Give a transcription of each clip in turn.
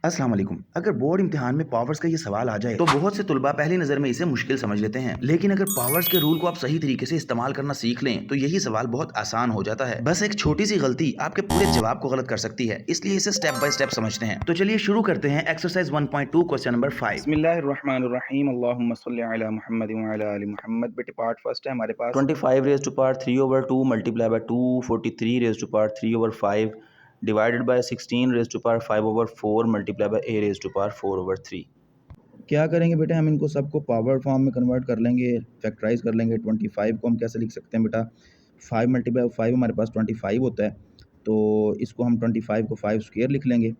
अस्सलाम वालेकुम। अगर बोर्ड इम्तिहान में पावर्स का ये सवाल आ जाए तो बहुत से तुलबा पहली नज़र में इसे मुश्किल समझ लेते हैं, लेकिन अगर पावर्स के रूल को आप सही तरीके से इस्तेमाल करना सीख लें तो यही सवाल बहुत आसान हो जाता है। बस एक छोटी सी गलती आपके पूरे जवाब को गलत कर सकती है, इसलिए इसे स्टेप बाय स्टेप समझते हैं। तो चलिए शुरू करते हैं एक्सरसाइज 1.2 क्वेश्चन नंबर 5। बिस्मिल्लाहिर्रहमानिर्रहीम अल्लाहुम्मा सल्लि अला मुहम्मद व अला आलि मुहम्मद। बेटे पार्ट फर्स्ट है हमारे पास 25 raised to power 3 over 2 multiplied by 2, 43 raised to power 3 over 5 divided by 16 raised to power 5 over 4 multiplied by a raised to power 4 over 3। क्या करेंगे बेटा, हम इनको सबको पावर फॉर्म में कन्वर्ट कर लेंगे, फैक्टराइज कर लेंगे। 25 को हम कैसे लिख सकते हैं बेटा, 5 मल्टीप्लाई 5 हमारे पास 25 होता है, तो इसको हम 25 को 5 स्क्वायर लिख लेंगे।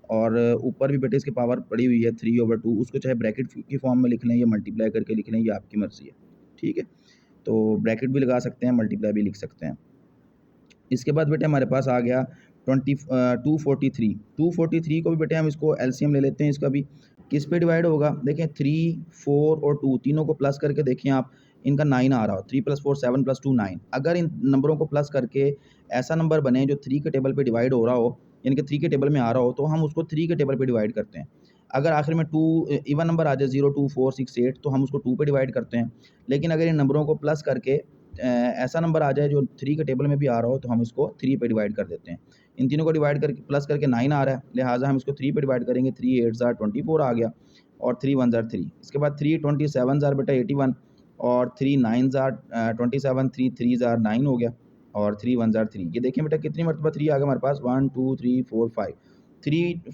और ऊपर भी बेटे इसकी पावर पड़ी हुई है 3/2, उसको चाहे ब्रैकेट की फॉर्म में लिख लें या मल्टीप्लाई करके लिख लें, ये आपकी मर्ज़ी है, ठीक है। तो ब्रैकेट भी लगा सकते हैं, मल्टीप्लाई भी लिख सकते हैं। इसके बाद बेटे हमारे पास आ गया 243 को भी बेटे हम इसको एलसीएम ले लेते हैं। इसका भी किस पे डिवाइड होगा, देखें 3, 4 और 2 तीनों को प्लस करके देखें आप, इनका 9 आ रहा हो, 3 + 4 7 + 2 9। अगर इन नंबरों को प्लस करके ऐसा नंबर बने जो 3 के टेबल पे डिवाइड हो रहा हो, यानी कि 3 के टेबल में आ रहा हो, तो हम उसको 3 के टेबल पे डिवाइड करते हैं। अगर आखिर में 2 इवन नंबर आ जाए 0, 2, 4, 6, 8, तो हम उसको 2 पे डिवाइड करते हैं। लेकिन अगर इन नंबरों को प्लस करके ऐसा नंबर आ जाए जो 3 के टेबल में भी आ रहा हो, तो हम इसको 3 पे डिवाइड कर देते हैं। इन तीनों को डिवाइड करके प्लस करके 9 आ रहा है, लिहाजा हम इसको 3 पे डिवाइड करेंगे। 3 8 ज़ार 24 आ गया और 3 1 ज़ार 3। इसके बाद 3 27 ज़ार बेटा 81 और 3 9 ज़ार 27, 3 3 ज़ार 9 हो गया और 3 1 ज़ार 3। ये देखिए बेटा कितनी मरतबा 3 आ गया हमारे पास, 1 2 3 4 5,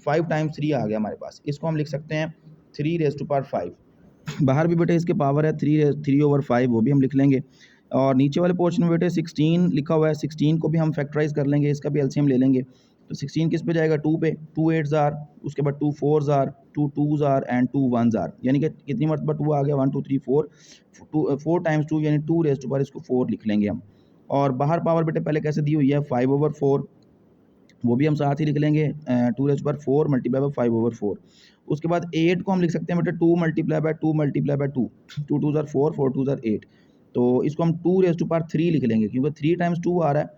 5 टाइम्स 3 आ गया हमारे पास। इसको हम लिख सकते हैं 3⁻5। बाहर भी बेटे इसके पावर है 3/5, वो भी हम लिख लेंगे। और नीचे वाले पोर्शन में बेटे 16 लिखा हुआ है, 16 को भी हम फैक्टराइज कर लेंगे, इसका भी एलसीएम ले लेंगे। तो 16 किस पे जाएगा, 2 पे, 2 8 ज़ार, उसके बाद 2 4 ज़ार, 2 2 ज़ार एंड 2 1 ज़ार, यानी कि कितनी मरतबा 2 आ गया, 1 2 3 4, 4 टाइम्स 2 यानी 2 इसको 4 लिख लेंगे हम। और बाहर पावर बेटे पहले कैसे दी हुई है 5/4, वो भी हम साथ ही लिख लेंगे 2⁻4 मल्टीप्लाई बाय 5/4। उसके बाद 8 को हम लिख सकते हैं बेटा 2 मल्टीप्लाई बाय 2 मल्टीप्लाई बाय 2, 2 2 ज़ार 4, 4 2 ज़ार 8। तो इसको हम 2⁻3 लिख लेंगे, क्योंकि 3 टाइम्स 2 आ रहा है,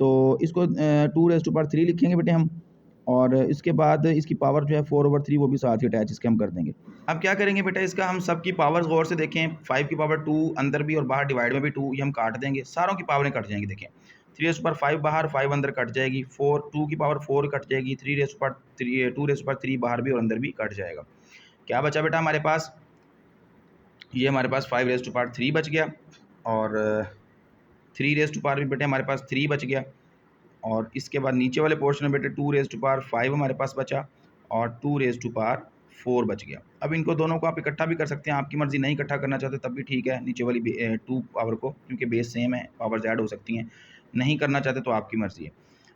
तो इसको 2⁻3 लिखेंगे बेटे हम। और इसके बाद इसकी पावर जो है 4/3, वो भी साथ ही अटैच इसके हम कर देंगे। अब क्या करेंगे बेटा, इसका हम सब की पावर्स गौर से देखें। 5 की पावर 2 अंदर भी और बाहर डिवाइड में भी 2, ये हम काट देंगे, सारों की पावरें कट जाएंगी। देखें 3⁻5 बाहर, 5 अंदर कट जाएगी, 2 की पावर 4 कट जाएगी, 2⁻3 बाहर भी और अंदर भी कट जाएगा। क्या बचा बेटा हमारे पास, ये हमारे पास 5⁻3 बच गया और 3 भी बेटे हमारे पास 3 बच गया। और इसके बाद नीचे वाले पोर्शन में बेटे 2⁻5 हमारे पास बचा और 2⁻4 बच गया। अब इनको दोनों को आप इकट्ठा भी कर सकते हैं, आपकी मर्ज़ी। नहीं इकट्ठा करना चाहते तब भी ठीक है, नीचे वाली 2 पावर को, क्योंकि बेस सेम है, पावर्स ऐड हो सकती हैं। नहीं करना चाहते तो आपकी मर्ज़ी है।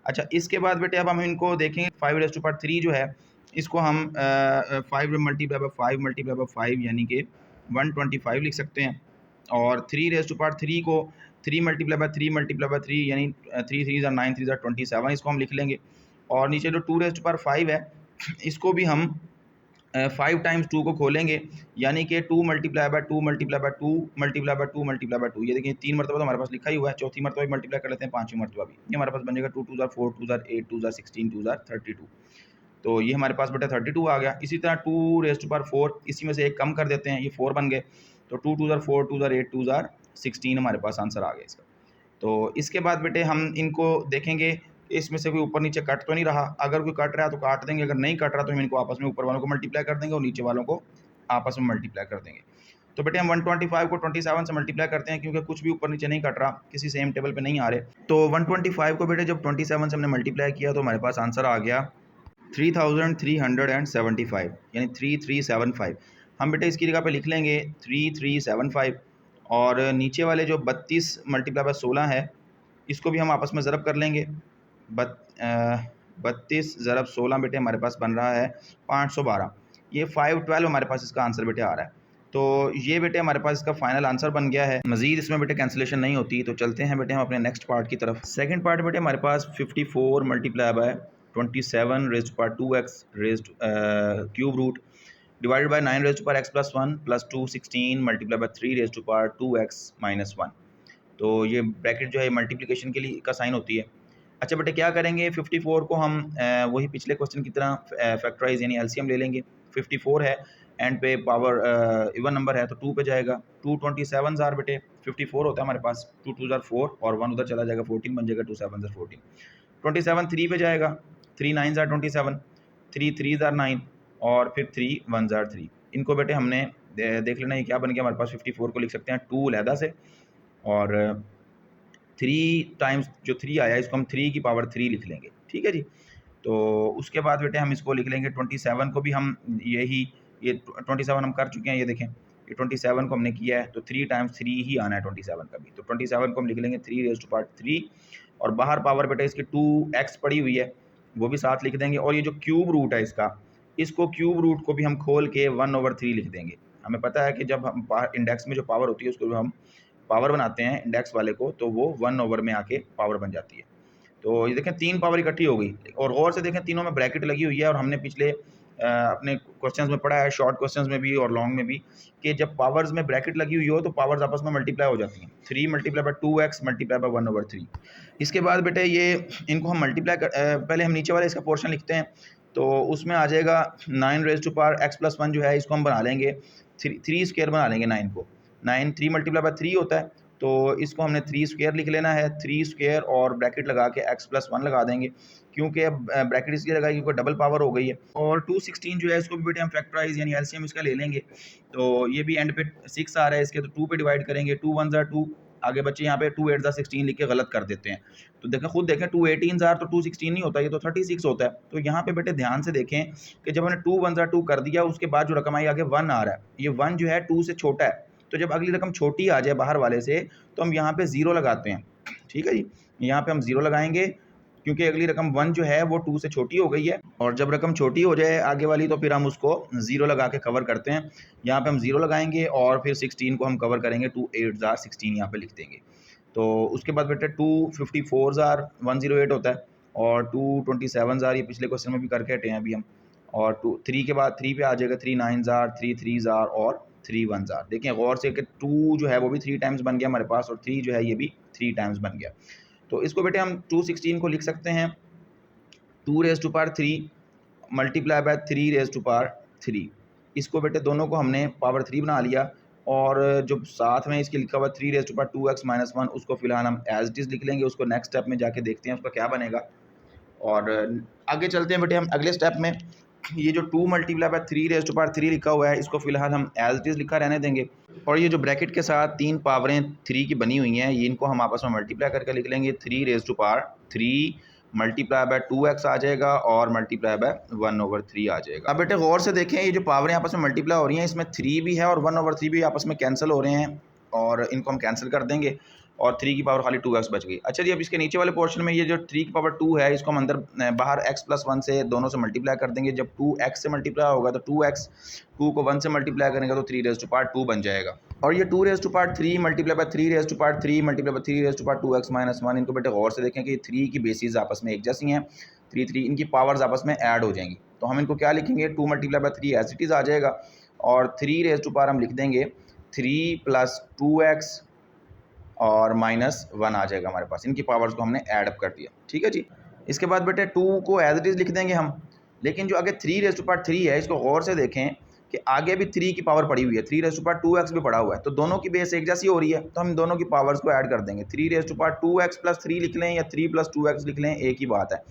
अच्छा, इसके बाद बेटे अब हम इनको देखेंगे। 5⁻3 जो है, इसको हम 5 मल्टीप्लाई बाय 5 मल्टीप्लाई बाय 5 यानी कि 125 लिख सकते हैं। और 3⁻3 को 3 मल्टीप्लाई बाय 3 मल्टीप्लाई बाय 3 यानी 3 3 ज़ार 9, 3 ज़ार 27, इसको हम लिख लेंगे। और नीचे जो 2⁻5 है, इसको भी हम 5 टाइम्स 2 को खोलेंगे, यानी कि 2 multiply bye 2 multiply bye 2 multiply bye 2 multiply bye 2। ये देखिए 3 मरतबा तो हमारे पास लिखा ही हुआ है, चौथी मरतबा भी मल्टीप्लाई कर लेते हैं, पाँचवीं मरतबा भी। ये हमारे पास बन जाएगा 2 2 ज़ार 4, 2 ज़ार 8, 2 ज़ार 16, 2 ज़ार 32। तो ये हमारे पास बेटा 32 आ गया। इसी तरह 2⁻4, इसी में से एक कम कर देते हैं, ये 4 बन गए। तो 2 2 ज़ार 4, 2 ज़ार 8, 2 ज़ार 16 हमारे पास आंसर आ गया इसका। तो इसके बाद बेटे हम इनको देखेंगे, इसमें से कोई ऊपर नीचे कट तो नहीं रहा। अगर कोई कट रहा है तो काट देंगे, अगर नहीं कट रहा तो हम इनको आपस में ऊपर वालों को मल्टीप्लाई कर देंगे और नीचे वालों को आपस में मल्टीप्लाई कर देंगे। तो बेटे हम 125 को 27 से मल्टीप्लाई करते हैं, क्योंकि कुछ भी ऊपर नीचे नहीं कट रहा, किसी सेम टेबल पे नहीं आ रहे। तो 125 को बेटे जब 27 से हमने मल्टीप्लाई किया तो हमारे पास आंसर आ गया 3375, यानी 3375। हम बेटे इसकी जगह पे लिख लेंगे 3375। और नीचे वाले जो 32 मल्टीप्लाई बाय 16 है, इसको भी हम आपस में ज़रब कर लेंगे। 32 ज़रब 16 बेटे हमारे पास बन रहा है 512। ये 512 हमारे पास इसका आंसर बेटे आ रहा है। तो ये बेटे हमारे पास इसका फाइनल आंसर बन गया है। मज़ीद इसमें बेटे कैंसिलेशन नहीं होती। तो चलते हैं बेटे हम अपने नेक्स्ट पार्ट की तरफ। सेकंड पार्ट बेटे हमारे पास 54 multiply by 27 raised power 2x raised cube root divided by 9 raised power x plus 1 plus 2 16 multiply by 3 raised power 2x minus 1। तो ये ब्रैकेट जो है मल्टीप्लिकेशन के लिए का साइन होती है। अच्छा बेटे क्या करेंगे, 54 को हम वही पिछले क्वेश्चन की तरह फैक्टराइज यानी एलसीएम ले लेंगे। 54 है, एंड पे पावर इवन नंबर है तो 2 पे जाएगा। 2 27 जार बेटे 54 होता है हमारे पास, 2 2 जार 4 और 1 उधर चला जाएगा, 14 बन जाएगा, 2 7 जार 14। 27 3 पे जाएगा, 3 9 जार 27, 3 3 जार 9 और फिर 3 1 जार 3। इनको बेटे हमने देख लेना ये क्या बन गया हमारे पास। 54 को लिख सकते हैं 2 लहदा से, और 3 टाइम्स जो 3 आया इसको हम 3 की पावर 3 लिख लेंगे, ठीक है जी। तो उसके बाद बेटे हम इसको लिख लेंगे 27 को भी हम ये 27 हम कर चुके हैं, ये देखें ये 27 को हमने किया है तो 3 टाइम्स 3 ही आना है 27 का भी। तो 27 को हम लिख लेंगे 3 रेज़ टू पावर 3, और बाहर पावर बेटे इसकी 2x पड़ी हुई है वो भी साथ लिख देंगे, और ये जो क्यूब रूट है इसको क्यूब रूट को भी हम खोल के 1/3 लिख देंगे। हमें पता है कि जब हम इंडेक्स में जो पावर होती है उसको हम पावर बनाते हैं इंडेक्स वाले को, तो वो 1 में आके पावर बन जाती है। तो ये देखें 3 पावर इकट्ठी हो गई, और गौर से देखें तीनों में ब्रैकेट लगी हुई है, और हमने पिछले अपने क्वेश्चंस में पढ़ा है, शॉर्ट क्वेश्चंस में भी और लॉन्ग में भी, कि जब पावर्स में ब्रैकेट लगी हुई हो तो पावर्स आपस में मल्टीप्लाई हो जाती हैं। 3 multiply by 2x multiply by 1/3। इसके बाद बेटे ये इनको हम मल्टीप्लाई पहले हम नीचे वाले इसका पोर्शन लिखते हैं, तो उसमें आ जाएगा 9 रेज़ टू पावर x+1 जो है इसको हम बना लेंगे 3 स्क्वायर बना लेंगे 9 को। 9 3 मल्टीप्लाई बाय 3 होता है, तो इसको हमने 3 स्क्वायर लिख लेना है। 3 स्क्वायर और ब्रैकेट लगा के x+1 लगा देंगे, क्योंकि अब ब्रैकेट इसलिए लगाई क्योंकि डबल पावर हो गई है। और 216 जो है इसको भी बेटे हम फैक्टराइज यानी एलसीएम इसका ले लेंगे, तो ये भी एंड पे 6 आ रहा है इसके, तो 2 पे डिवाइड करेंगे। 2 1 जार 2, आगे बच्चे यहाँ पे 2 8 जार 16 लिख के गलत कर देते हैं, तो देखें खुद देखें 2 18 जार तो 2 16 नहीं होता, ये तो 36 होता है। तो यहाँ पे बेटे ध्यान से देखें कि जब हमने 2 1 जार 2 कर दिया उसके बाद जो रकम आई आगे 1 आ रहा है, ये 1 जो है 2 से छोटा है, तो जब अगली रकम छोटी आ जाए बाहर वाले से तो हम यहाँ पे 0 लगाते हैं, ठीक है जी। यहाँ पे हम 0 लगाएंगे क्योंकि अगली रकम 1 जो है वो 2 से छोटी हो गई है, और जब रकम छोटी हो जाए आगे वाली तो फिर हम उसको 0 लगा के कवर करते हैं। यहाँ पे हम 0 लगाएंगे और फिर 16 को हम कवर करेंगे, 2 8 जार 16 यहाँ पे लिख देंगे। तो उसके बाद बेटे 2 54 जार 108 होता है, और 2 27 जार ये पिछले क्वेश्चन में भी करके हटे हैं अभी हम, और 2 3 के बाद 3 पे आ जाएगा 3 9 जार 3 3 जार और 3 1 जार। देखें गौर से कि 2 जो है वो भी 3 टाइम्स बन गया हमारे पास, और 3 जो है ये भी 3 टाइम्स बन गया। तो इसको बेटे हम 216 को लिख सकते हैं 2 raise to power 3 multiply by 3 raise to power 3। इसको बेटे दोनों को हमने पावर 3 बना लिया, और जो साथ में इसके लिखा हुआ 3 रेज़ टू पावर 2x - 1 उसको फिलहाल हम एज इट इज़ लिख लेंगे। उसको नेक्स्ट स्टेप में जाके देखते हैं उसका क्या बनेगा, और आगे चलते हैं बेटे हम अगले स्टेप में। ये जो 2 multiply by 3 raise to power 3 लिखा हुआ है इसको फिलहाल हम एज इट इज़ लिखा रहने देंगे, और ये जो ब्रैकेट के साथ 3 पावरें 3 की बनी हुई हैं ये इनको हम आपस में मल्टीप्लाई करके लिख लेंगे। 3 raise to power 3 multiply by 2x आ जाएगा, और मल्टीप्लाई बाय 1/3 आ जाएगा। अब बेटे गौर से देखें ये जो पावरें आपस में मल्टीप्लाई हो रही हैं इसमें 3 भी है और 1/3 भी आपस में कैंसिल हो रहे हैं, और इनको हम कैंसिल कर देंगे, और 3 की पावर खाली 2x बच गई। अच्छा जी, अब इसके नीचे वाले पोर्शन में ये जो 3 की पावर 2 है इसको हम अंदर बाहर x+1 से दोनों से मल्टीप्लाई कर देंगे। जब 2x से मल्टीप्लाई होगा तो 2x, 2 को 1 से मल्टीप्लाई करेंगे तो 3 रेज़ टू पावर 2 बन जाएगा। और ये 2 raise to power 3 multiply by 3 raise to power 3 multiply by 3 raise to power 2x - 1, इनको बेटे गौर से देखें कि 3 की बेसिस आपस में एक जैसी हैं, 3 3 इनकी पावर्स आपस में ऐड हो जाएंगी। तो हम इनको क्या लिखेंगे, 2 multiply by 3 as it is आ जाएगा, और 3 रेज़ टू पावर हम लिख देंगे 3 + 2x और -1 आ जाएगा हमारे पास। इनकी पावर्स को हमने ऐड अप कर दिया, ठीक है जी। इसके बाद बेटे 2 को एज इट इज़ लिख देंगे हम, लेकिन जो आगे 3 रेज़ टू पावर 3 है इसको गौर से देखें कि आगे भी 3 की पावर पड़ी हुई है, 3 रेज़ टू पावर 2x भी पड़ा हुआ है, तो दोनों की बेस एक जैसी हो रही है, तो हम दोनों की पावर्स को ऐड कर देंगे। 3 रेज़ टू पावर 2x + 3 लिख लें या 3 + 2x लिख लें, एक ही बात है।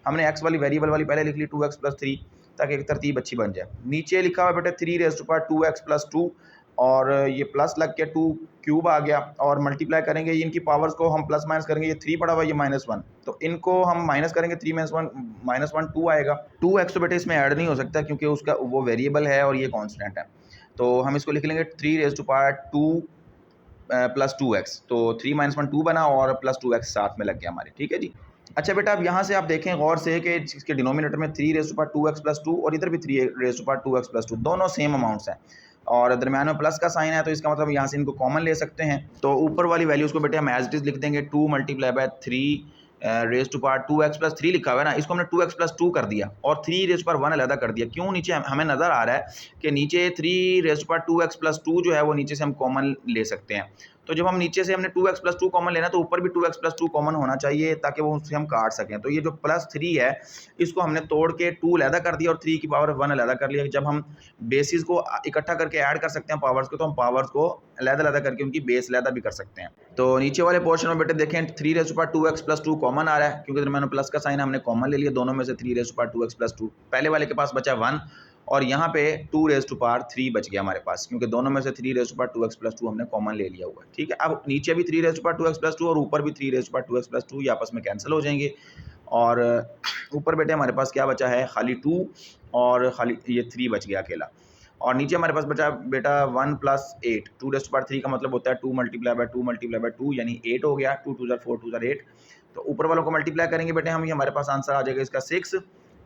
हमने x वाली वेरिएबल वाली पहले लिख ली 2x + 3 ताकि एक तरतीब अच्छी बन जाए। नीचे लिखा हुआ बेटे 3 रेज़ टू पावर 2x + 2, और ये प्लस लग के 2 क्यूब आ गया, और मल्टीप्लाई करेंगे इनकी पावर्स को हम प्लस माइनस करेंगे, ये 3 पड़ा हुआ है ये -1, तो इनको हम माइनस करेंगे। 3 - 1 2 आएगा। 2x तो बेटे इसमें ऐड नहीं हो सकता क्योंकि उसका वो वेरिएबल है और ये कांस्टेंट है, तो हम इसको लिख लेंगे 3 रेज़ टू पावर 2 + 2x, तो 3 - 1 2 बना और प्लस 2x साथ में लग गया हमारे, ठीक है जी। अच्छा बेटा अब यहाँ से आप देखें गौर से कि इसके डिनोमिनेटर में 3 रेज़ टू पावर 2x + 2 और इधर भी 3 रेज़ टू पावर 2x + 2 दोनों सेम अमाउंट्स हैं, और दरम्यान में प्लस का साइन है, तो इसका मतलब यहाँ से इनको कॉमन ले सकते हैं। तो ऊपर वाली वैल्यूज़ को बेटे हम एज इट इज़ लिख देंगे 2 multiply by 3 raise to power 2x + 3 लिखा हुआ है ना, इसको हमने 2x + 2 कर दिया और 3 रेज़ टू पावर 1 अलहदा कर दिया। क्यों, नीचे हमें नज़र आ रहा है कि नीचे 3 रेज़ टू पावर 2x + 2 जो है वो नीचे से हम कॉमन ले सकते हैं, तो जब हम नीचे से हमने 2x + 2 कॉमन लेना तो ऊपर भी 2x + 2 कॉमन होना चाहिए ताकि वो उससे हम काट सकें। तो ये जो +3 है इसको हमने तोड़ के 2 अलहदा कर दिया और 3 की पावर 1 अलहदा कर लिया। जब हम बेसिस को इकट्ठा करके ऐड कर सकते हैं पावर्स को, तो हम पावर्स को अलहदा करके उनकी बेस अलहदा भी कर सकते हैं। तो नीचे वाले पोर्शन में बेटे देखें 3⁻² x + 2 कॉमन आ रहा है, क्योंकि दरमियान में प्लस का साइन हमने कॉमन ले लिया, दोनों में से 3⁻² x + 2। पहले वाले के पास बचा 1 और यहाँ पे 2⁻³ बच गया हमारे पास, क्योंकि दोनों में से 3⁻² x + 2 हमने कॉमन ले लिया हुआ है। ठीक है, अब नीचे भी 3⁻² x + 2 और ऊपर भी 3⁻² x + 2 ये आपस में कैंसिल हो जाएंगे और ऊपर बेटे हमारे पास क्या बचा है, खाली 2 और खाली ये 3 बच गया अकेला। और नीचे हमारे पास बचा बेटा 1 + 8। 2⁻³ का मतलब होता है 2 × 2 × 2 यानी 8 हो गया। 2 × 2 = 4, 2 × 8। तो ऊपर वालों को मल्टीप्लाई करेंगे बेटे हम, ये हमारे पास आंसर आ जाएगा इसका 6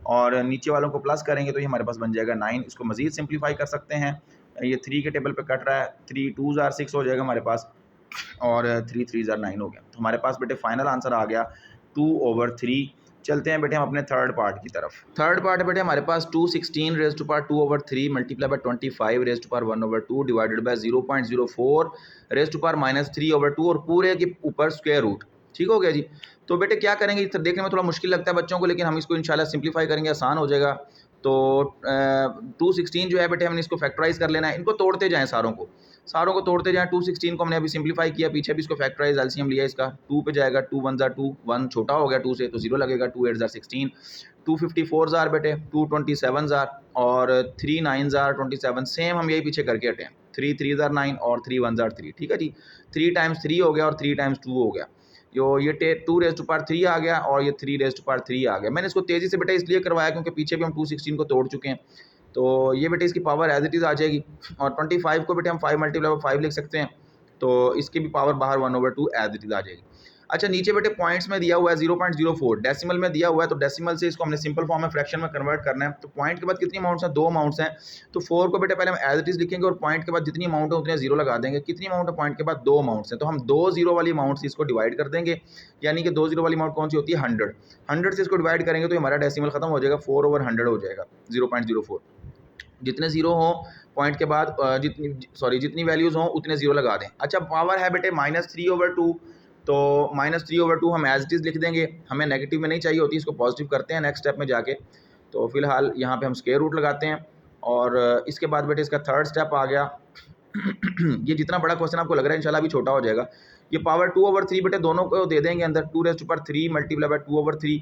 और नीचे वालों को प्लस करेंगे तो ये हमारे पास बन जाएगा 9। इसको मज़ीद सिंप्लीफाई कर सकते हैं, ये 3 के टेबल पे कट रहा है, 3 × 2 = 6 हो जाएगा हमारे पास और 3 × 3 = 9 हो गया। तो हमारे पास बेटे फाइनल आंसर आ गया 2/3। चलते हैं बेटे हम अपने थर्ड पार्ट की तरफ। थर्ड पार्ट है बेटे हमारे पास 216 × 2/3 मल्टीप्लाई बाय 25 × 1/2 डिवाइडेड बाय 0.04 (-3/2) और पूरे के ऊपर स्क्वायर रूट। ठीक हो गया जी। तो बेटे क्या करेंगे, देखने में थोड़ा मुश्किल लगता है बच्चों को, लेकिन हम इसको इंशाल्लाह सिंप्लीफाई करेंगे, आसान हो जाएगा। तो 216 जो है बेटे हमने इसको फैक्टराइज कर लेना है, इनको तोड़ते जाएँ सारों को तोड़ते जाएँ। 216 को हमने अभी सिंप्लीफाई किया, पीछे भी इसको फैक्टराइज एलसीएम लिया इसका, 2 पे जाएगा, 2 × 1 = 2, 1 छोटा हो गया 2 से तो 0 लगेगा, 2 × 8 = 16, 254 ज़ार बेटे, 227 ज़ार और 3 × 9 = 27। सेम हम यही पीछे करके हटे हैं, 3 × 3 = 9 और 3 × 1 = 3। ठीक है जी, 3 × 3 हो गया और 3 × 2 हो गया, ये 2⁻³ आ गया और ये 3⁻³ आ गया। मैंने इसको तेज़ी से बेटा इसलिए करवाया क्योंकि पीछे भी हम 216 को तोड़ चुके हैं। तो ये बेटे इसकी पावर एज इट इज़ आ जाएगी और 25 को बेटे हम 5 × 5 लिख सकते हैं, तो इसकी भी पावर बाहर 1/2 एज इट इज़ आ जाएगी। अच्छा, नीचे बेटे पॉइंट्स में दिया हुआ है 0.04, डेसिमल में दिया हुआ है, तो डेसिमल से इसको हमने सिंपल फॉर्म में फ्रैक्शन में कन्वर्ट करना है। तो पॉइंट के बाद कितनी अमाउंट्स हैं, 2 अमाउंट्स हैं, तो 4 को बेटे पहले हम एज इट इज़ लिखेंगे और पॉइंट के बाद जितनी अमाउंट है उतने 0 लगा देंगे। कितनी अमाउंट है पॉइंट के बाद, 2 अमाउंट्स हैं, तो हम 2 0 वाली अमाउंट से इसको डिवाइड कर देंगे, यानी कि 2 0 वाली अमाउंट कौन सी होती है, 100 से इसको डिवाइड करेंगे तो हमारा डेसिमल खत्म हो जाएगा, 4/100 हो जाएगा, 0.04। जितने 0 हों पॉइंट के बाद जितनी वैल्यूज़ हों उतने 0 लगा दें। अच्छा, पावर है बेटे -3/2, तो -3/2 हम एज इट इज़ लिख देंगे, हमें नेगेटिव में नहीं चाहिए होती, इसको पॉजिटिव करते हैं नेक्स्ट स्टेप में जाके। तो फिलहाल यहाँ पे हम स्क्वायर रूट लगाते हैं और इसके बाद बेटे इसका थर्ड स्टेप आ गया। ये जितना बड़ा क्वेश्चन आपको लग रहा है इंशाल्लाह अभी छोटा हो जाएगा। ये पावर 2/3 बेटे दोनों को दे देंगे अंदर, 2⁻³ मल्टीप्लाई बाय 2/3,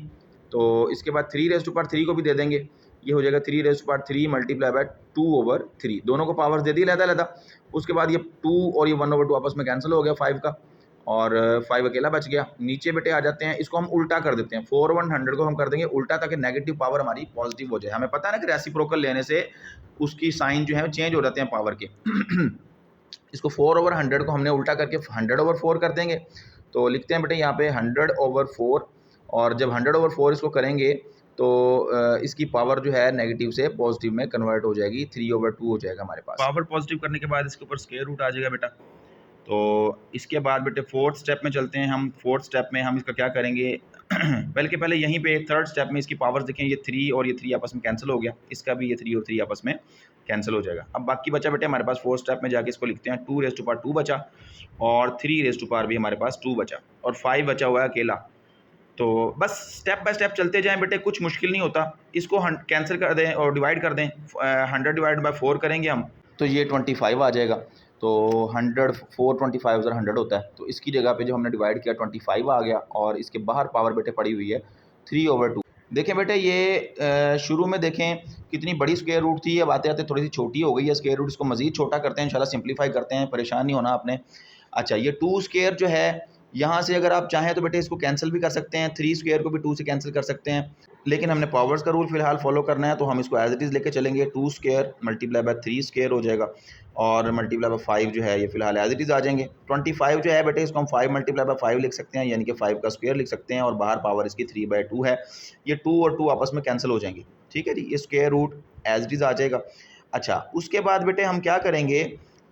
तो इसके बाद 3⁻³ को भी दे देंगे, ये हो जाएगा 3⁻³ मल्टीप्लाई बाय 2/3, दोनों को पावर्स दे दी अलग-अलग। उसके बाद ये 2 और ये 1/2 आपस में कैंसिल हो गया 5 का और 5 अकेला बच गया। नीचे बेटे आ जाते हैं, इसको हम उल्टा कर देते हैं, 4/100 को हम कर देंगे उल्टा ताकि नेगेटिव पावर हमारी पॉजिटिव हो जाए। हमें पता है ना कि रेसिप्रोकल लेने से उसकी साइन जो है चेंज हो जाते हैं पावर के। इसको 4/100 को हमने उल्टा करके 100/4 कर देंगे, तो लिखते हैं बेटे यहाँ पे 100/4 और जब 100/4 इसको करेंगे तो इसकी पावर जो है नेगेटिव से पॉजिटिव में कन्वर्ट हो जाएगी, 3/2 हो जाएगा हमारे पास। पावर पॉजिटिव करने के बाद इसके ऊपर स्क्वायर रूट आ जाएगा बेटा। तो इसके बाद बेटे फोर्थ स्टेप में चलते हैं हम। फोर्थ स्टेप में हम इसका क्या करेंगे, बल्कि पहले यहीं पे थर्ड स्टेप में इसकी पावर्स देखें, ये 3 और ये 3 आपस में कैंसिल हो गया, इसका भी ये 3 और 3 आपस में कैंसिल हो जाएगा। अब बाकी बचा बेटे हमारे पास फोर्थ स्टेप में जाके इसको लिखते हैं, 2⁻² बचा और 3⁻² भी हमारे पास 2 बचा और 5 बचा हुआ है अकेला। तो बस स्टेप बाय स्टेप चलते जाएं बेटे, कुछ मुश्किल नहीं होता। इसको कैंसिल कर दें और डिवाइड कर दें, 100 डिवाइड बाय 4 करेंगे हम तो ये 25 आ जाएगा। तो 100 4 25 100 होता है, तो इसकी जगह पे जो हमने डिवाइड किया 25 आ गया और इसके बाहर पावर बेटे पड़ी हुई है 3/2। देखें बेटे ये शुरू में देखें कितनी बड़ी स्क्वायर रूट थी, अब आते आते थोड़ी सी छोटी हो गई है स्क्वायर रूट। इसको मज़ीद छोटा करते हैं इंशाल्लाह, सिंप्लीफाई करते हैं, परेशान नहीं होना आपने। अच्छा, ये 2² जो है यहाँ से अगर आप चाहें तो बेटे इसको कैंसिल भी कर सकते हैं, 3² को भी 2 से कैंसिल कर सकते हैं, लेकिन हमने पावर्स का रूल फिलहाल फॉलो करना है, तो हम इसको एज इट इज़ लेके चलेंगे। 2² मल्टीप्लाई बाय 3² हो जाएगा और मल्टीप्लाई बाय 5 जो है ये फिलहाल एज इट इज़ आ जाएंगे। 25 जो है बेटे इसको हम 5 मल्टीप्लाई बाय 5 लिख सकते हैं, यानी कि 5 का स्क्वायर लिख सकते हैं और बाहर पावर इसकी 3/2 है। ये 2 और 2 आपस में कैंसिल हो जाएंगे। ठीक है जी, ये square root as it is आ जाएगा। अच्छा, उसके बाद बेटे हम क्या करेंगे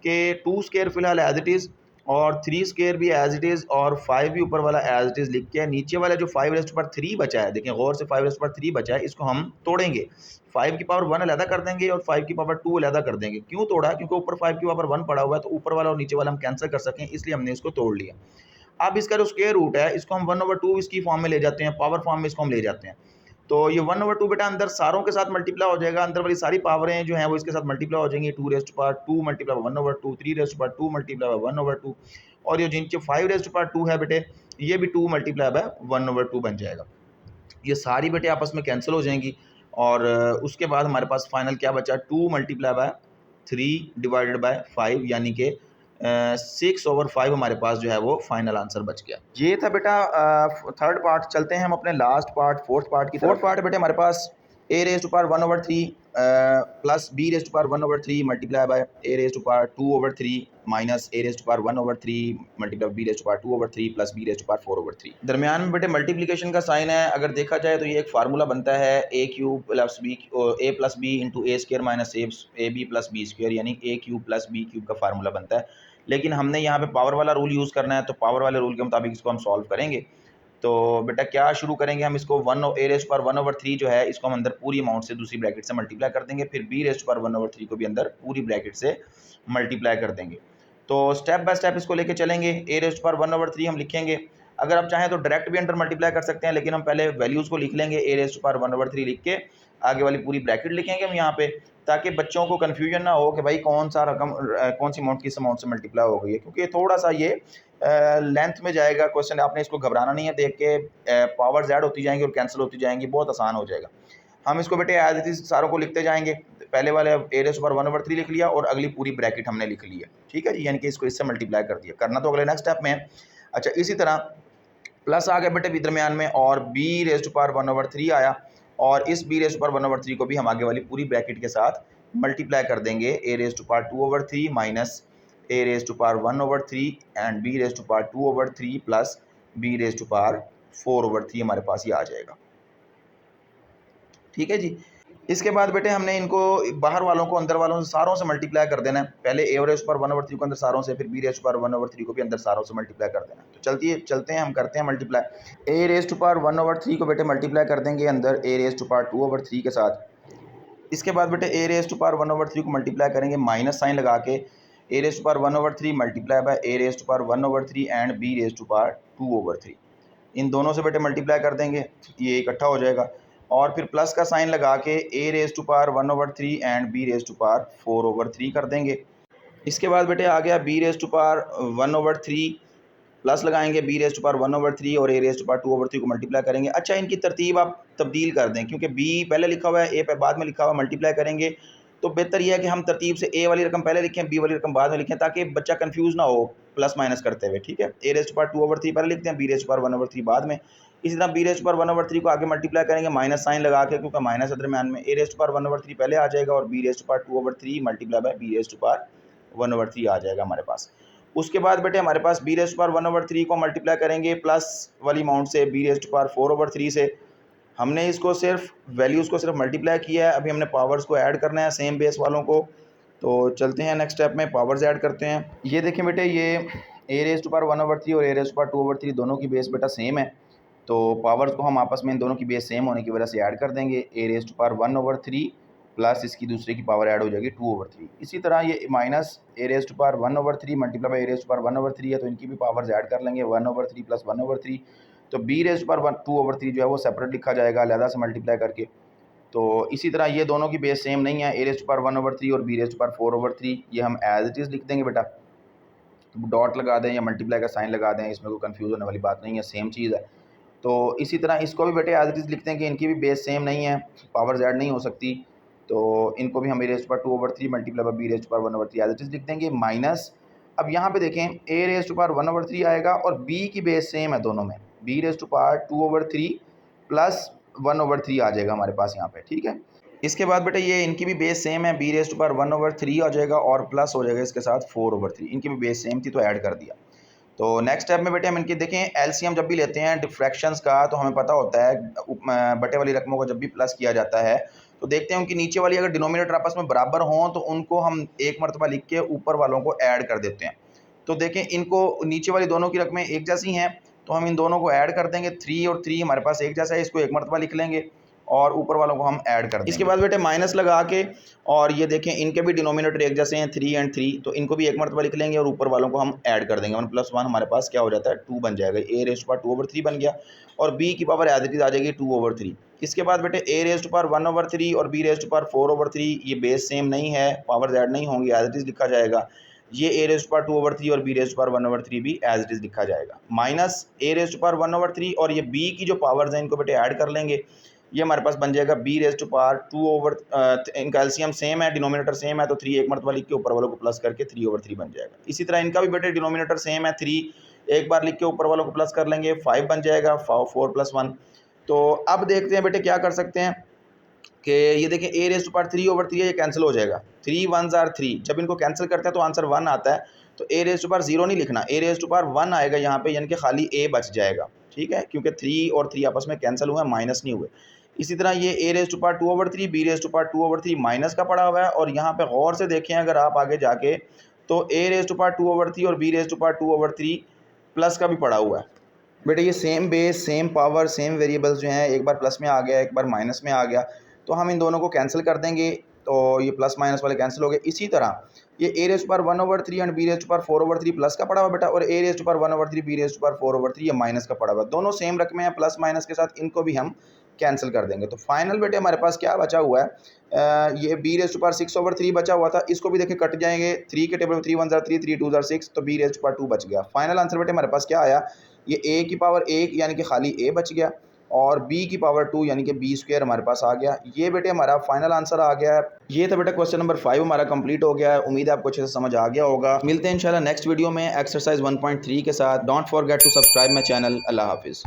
कि 2² फिलहाल एज इट इज़ और 3 स्क्वायर भी एज इट इज़ और 5 भी ऊपर वाला एज इट इज़ लिख के नीचे वाला जो 5⁻³ बचा है, देखें गौर से 5⁻³ बचा है, इसको हम तोड़ेंगे। 5 की पावर 1 अलहदा कर देंगे और 5 की पावर 2 अलहदा कर देंगे। क्यों तोड़ा? क्योंकि ऊपर 5 की पावर 1 पड़ा हुआ है, तो ऊपर वाला और नीचे वाला हम कैंसिल कर सकें, इसलिए हमने इसको तोड़ लिया। अब इसका जो स्क्वायर रूट है इसको हम 1/2 इसकी फॉर्म में ले जाते हैं, पावर फॉर्म में इसको हम ले जाते हैं। तो ये 1/2 बेटा अंदर सारों के साथ मल्टीप्लाई हो जाएगा, अंदर वाली सारी पावरें जो हैं वो इसके साथ मल्टीप्लाई हो जाएंगी। 2⁻² मल्टीप्लाई 1/2, 3⁻² मल्टीप्लाई 1/2 और ये जिनके 5⁻² है बेटे ये भी 2 मल्टीप्लाई बाय 1/2 बन जाएगा। ये सारी बेटे आपस में कैंसिल हो जाएंगी और उसके बाद हमारे पास फाइनल क्या बचा? 2 मल्टीप्लाई बाय 3 डिवाइडेड बाय 5 यानी कि 6/5 हमारे पास जो है वो फाइनल आंसर बच गया। ये था बेटा थर्ड पार्ट। चलते हैं हम अपने लास्ट पार्ट फोर्थ पार्ट की। फोर्थ पार्ट बेटे हमारे पास a⁻1/3 plus b⁻1/3 multiply by a⁻2/3 minus a⁻1/3 multiply b⁻2/3 plus b⁻4/3। दरमियान में बेटे मल्टीप्लिकेशन का साइन है, अगर देखा जाए तो ये एक फार्मूला बनता है a³ plus b into a² minus ab plus b² यानी a³ प्लस b³ का फार्मूला बनता है। लेकिन हमने यहाँ पे पावर वाला रूल यूज़ करना है, तो पावर वाले रूल के मुताबिक इसको हम सॉल्व करेंगे। तो बेटा क्या शुरू करेंगे हम इसको 1/3 जो है इसको हम अंदर पूरी अमाउंट से दूसरी ब्रैकेट से मल्टीप्लाई कर देंगे, फिर b⁻1/3 को भी अंदर पूरी ब्रैकेट से मल्टीप्लाई कर देंगे। तो स्टेप बाय स्टेप इसको लेके चलेंगे। a⁻1/3 हम लिखेंगे, अगर आप चाहें तो डायरेक्ट भी अंदर मल्टीप्लाई कर सकते हैं, लेकिन हम पहले वैल्यूज़ को लिख लेंगे। a⁻1/3 लिख के आगे वाली पूरी ब्रैकेट लिखेंगे हम यहाँ पे, ताकि बच्चों को कन्फ्यूजन ना हो कि भाई कौन सा रकम कौन सी अमाउंट किस अमाउंट से मल्टीप्लाई हो गई है, क्योंकि थोड़ा सा ये लेंथ में जाएगा क्वेश्चन। आपने इसको घबराना नहीं है, देख के पावर्स ऐड होती जाएंगी और कैंसिल होती जाएंगी, बहुत आसान हो जाएगा। हम इसको बेटे एज इट इज सारों को लिखते जाएंगे। पहले वाले a⁻1/3 लिख लिया और अगली पूरी ब्रैकेट हमने लिख ली है, ठीक है जी, यानी कि इसको इससे मल्टीप्लाई कर दिया। करना तो अगले नेक्स्ट स्टेप में है। अच्छा, इसी तरह प्लस आ गया बेटे दरमियान में और b⁻1/3 आया, और इस b⁻1/3 को भी हम आगे वाली पूरी ब्रैकेट के साथ मल्टीप्लाई कर देंगे। a⁻2/3 minus a⁻1/3 and b⁻2/3 plus b⁻4/3 हमारे पास ये आ जाएगा, ठीक है जी। इसके बाद बेटे हमने इनको बाहर वालों को अंदर वालों से सारों से मल्टीप्लाई कर देना है। पहले a⁻1/3 को अंदर सारों से, फिर b⁻1/3 को भी अंदर सारों से मल्टीप्लाई कर देना है। तो चलते हैं हम करते हैं मल्टीप्लाई। a⁻1/3 को बेटे मल्टीप्लाई कर देंगे अंदर a⁻2/3 के साथ। इसके बाद बेटे a⁻1/3 को मल्टीप्लाई करेंगे माइनस साइन लगा के, a⁻1/3 multiply by a⁻1/3 and b⁻2/3। इन दोनों से बेटे मल्टीप्लाई कर देंगे, ये इकट्ठा हो जाएगा, और फिर प्लस का साइन लगा के a⁻1/3 एंड b⁻4/3 कर देंगे। इसके बाद बेटे आ गया b⁻1/3 प्लस लगाएंगे b⁻1/3 और a⁻2/3 को मल्टीप्लाई करेंगे। अच्छा, इनकी तरतीब आप तब्दील कर दें, क्योंकि b पहले लिखा हुआ है, a पे बाद में लिखा हुआ है। मल्टीप्लाई करेंगे तो बेहतर यह है कि हम तरतीब से a वाली रकम पहले लिखें, b वाली रकम बाद में लिखें, ताकि बच्चा कंफ्यूज ना हो प्लस माइनस करते हुए, ठीक है। a⁻2/3 पहले लिखते हैं, b⁻1/3 बाद में। इसी तरह b⁻1/3 को आगे मल्टीप्लाई करेंगे माइनस साइन लगा के, क्योंकि माइनस है दरमियान में। a⁻1/3 पहले आ जाएगा और b⁻2/3 मल्टीप्लाई बाय b⁻1/3 आ जाएगा हमारे पास। उसके बाद बेटे हमारे पास b⁻1/3 को मल्टीप्लाई करेंगे प्लस वाली अमाउंट से b⁻4/3 से। हमने इसको सिर्फ वैल्यूज़ को सिर्फ मल्टीप्लाई किया है, अभी हमने पावर्स को ऐड करना है सेम बेस वालों को। तो चलते हैं नेक्स्ट स्टेप में, पावर्स ऐड करते हैं। ये देखें बेटे, ये a⁻1/3 और a⁻2/3 दोनों की बेस बेटा सेम है, तो पावर्स को हम आपस में इन दोनों की बेस सेम होने की वजह से ऐड कर देंगे। a⁻1/3 प्लस इसकी दूसरे की पावर ऐड हो जाएगी 2/3। इसी तरह ये minus a⁻1/3 multiply by a⁻1/3 है, तो इनकी भी पावर्स ऐड कर लेंगे 1/3 प्लस 1/3। तो b⁻2/3 जो है वो सेपरेट लिखा जाएगा अलहदा से मल्टीप्लाई करके। तो इसी तरह ये दोनों की बेस सेम नहीं है, a⁻1/3 और b⁻4/3 ये हम एज इट इज़ लिख देंगे बेटा, डॉट लगा दें या मल्टीप्लाई का साइन लगा दें, इसमें कोई कंफ्यूज होने वाली बात नहीं है, सेम चीज़ है। तो इसी तरह इसको भी बेटे एज इट इज़ लिख दें कि इनकी भी बेस सेम नहीं है, पावर्स ऐड नहीं हो सकती, तो इनको भी हम a⁻2/3 multiply by b⁻1/3 as it is लिख देंगे माइनस। अब यहाँ पे देखें a⁻1/3 आएगा और b की बेस सेम है दोनों में, b⁻2/3 प्लस 1/3 आ जाएगा हमारे पास यहाँ पे, ठीक है। इसके बाद बेटे ये इनकी भी बेस सेम है, b⁻1/3 आ जाएगा और प्लस हो जाएगा इसके साथ 4/3। इनकी भी बेस सेम थी तो ऐड कर दिया। तो नेक्स्ट स्टेप में बेटे हम इनकी देखें, एलसीएम जब भी लेते हैं डिफ्रैक्शंस का, तो हमें पता होता है बटे वाली रकमों को जब भी प्लस किया जाता है तो देखते हैं उनकी नीचे वाली अगर डिनोमिनेटर आपस में बराबर हों तो उनको हम एक मरतबा लिख के ऊपर वालों को ऐड कर देते हैं। तो देखें इनको नीचे वाली दोनों की रकमें एक जैसी हैं, तो हम इन दोनों को ऐड कर देंगे। 3 और 3 हमारे पास एक जैसा है, इसको एक मरतबा लिख लेंगे और ऊपर वालों को हम ऐड कर देंगे। इसके बाद बेटे माइनस लगा के, और ये देखें इनके भी डिनोमिनेटर एक जैसे हैं 3 एंड 3, तो इनको भी एक मरतबा लिख लेंगे और ऊपर वालों को हम ऐड कर देंगे। 1 + 1 हमारे पास क्या हो जाता है 2 बन जाएगा। a⁻2/3 बन गया और b की पावर एज इट इज़ आ जाएगी 2/3। इसके बाद बेटे a⁻1/3 और b⁻4/3 ये बेस सेम नहीं है, पावर ऐड नहीं होंगी, एज इट इज़ लिखा जाएगा। ये a⁻2/3 और b⁻1/3 भी एज इट इज़ लिखा जाएगा। माइनस a⁻1/3 और ये b की जो पावर्स हैं इनको बेटे ऐड कर लेंगे। ये हमारे पास बन जाएगा b⁻2/, इनका एलसीएम सेम है, डिनोमिनेटर सेम है, तो 3 एक मरतबा लिख के ऊपर वालों को प्लस करके 3/3 बन जाएगा। इसी तरह इनका भी बेटे डिनोमिनेटर सेम है, 3 एक बार लिख के ऊपर वालों को प्लस कर लेंगे, 5 बन जाएगा, 4 + 1। तो अब देखते हैं बेटे क्या कर सकते हैं कि ये देखें a⁻3/3 ये कैंसिल हो जाएगा, 3 1s are 3, जब इनको कैंसिल करते हैं तो आंसर 1 आता है। तो a⁻0 नहीं लिखना, a⁻1 आएगा यहाँ पे, यानी कि खाली a बच जाएगा, ठीक है, क्योंकि 3 और 3 आपस में कैंसिल हुए, माइनस नहीं हुए। इसी तरह ये a⁻2/3 b⁻2/3 माइनस का पड़ा हुआ है, और यहाँ पे गौर से देखें अगर आप आगे जाके तो a⁻2/3 और b⁻2/3 प्लस का भी पड़ा हुआ है। बेटे ये same base, same power, same variables जो हैं, एक बार प्लस में आ गया, एक बार माइनस में आ गया, तो हम इन दोनों को कैंसिल कर देंगे, तो ये प्लस माइनस वाले कैंसिल हो गए। इसी तरह ये a⁻1/3 एंड b⁻4/3 प्लस का पड़ा हुआ बेटा, और a⁻1/3 b⁻4/3 ये माइनस का पड़ा हुआ। दोनों सेम रकमें हैं प्लस माइनस के साथ, इनको भी हम कैंसिल कर देंगे। तो फाइनल बेटे हमारे पास क्या बचा हुआ है, ये b⁻6/3 बचा हुआ था, इसको भी देखें कट जाएंगे, 3 के टेबल में 3 1s are 3, 3 2s are 6, तो b⁻2 बच गया। फाइनल आंसर बेटे हमारे पास क्या आया, ये a की पावर 1 यानी कि खाली a बच गया, और b की पावर 2 यानी कि b² हमारे पास आ गया। ये बेटे हमारा फाइनल आंसर आ गया है। ये था बेटा क्वेश्चन नंबर 5 हमारा कंप्लीट हो गया है। उम्मीद है आपको अच्छे से समझ आ गया होगा। मिलते हैं इंशाल्लाह नेक्स्ट वीडियो में एक्सरसाइज 1.3 के साथ। Don't forget to subscribe my channel. अल्लाह हाफिज़।